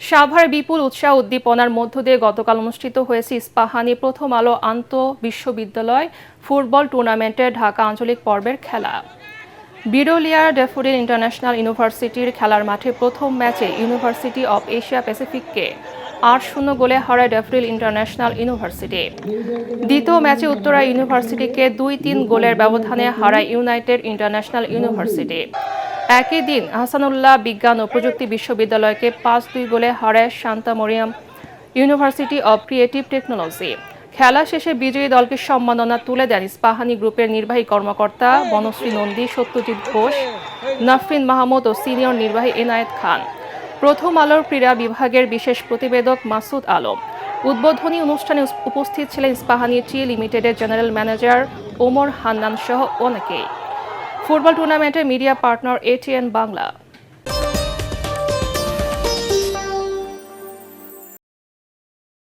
সাভারে বিপুল উৎসাহ উদ্দীপনার মধ্য দিয়ে গতকাল অনুষ্ঠিত হয়েছে ইস্পাহানি প্রথম আলো আন্তঃবিশ্ববিদ্যালয় ফুটবল টুর্নামেন্টের ঢাকা আঞ্চলিক পর্বের খেলা। বিরোলিয়ার ড্যাফোডিল ইন্টারন্যাশনাল ইউনিভার্সিটির খেলার মাঠে প্রথম ম্যাচে ইউনিভার্সিটি অব এশিয়া প্যাসিফিককে ৮-০ গোলে হারায় ড্যাফোডিল ইন্টারন্যাশনাল ইউনিভার্সিটি। দ্বিতীয় ম্যাচে উত্তরা ইউনিভার্সিটিকে ২-৩ গোলের ব্যবধানে হারায় ইউনাইটেড ইন্টারন্যাশনাল ইউনিভার্সিটি। একই দিন আহসানুল্লাহ বিজ্ঞান ও প্রযুক্তি বিশ্ববিদ্যালয়কে ৫-২ গোলে হারায় Shanta Mariam university of creative technology. খেলা শেষে বিজয়ী দলকে সম্মাননা তুলে দেন ইস্পাহানি গ্রুপের নির্বাহী কর্মকর্তা বনশ্রী নন্দী, সত্যজিৎ ঘোষ, নাফরিন মাহমুদ ও সিনিয়র নির্বাহী এনায়েত খান। প্রথম আলোর ক্রীড়া বিভাগের বিশেষ প্রতিবেদক মাসুদ আলম। উদ্বোধনী অনুষ্ঠানে উপস্থিত ছিলেন ইস্পাহানি টি লিমিটেডের জেনারেল ম্যানেজার ওমর হান্নান সহ অনেকেই। ফুটবল টুর্নামেন্টের মিডিয়া পার্টনার এটিএন বাংলা।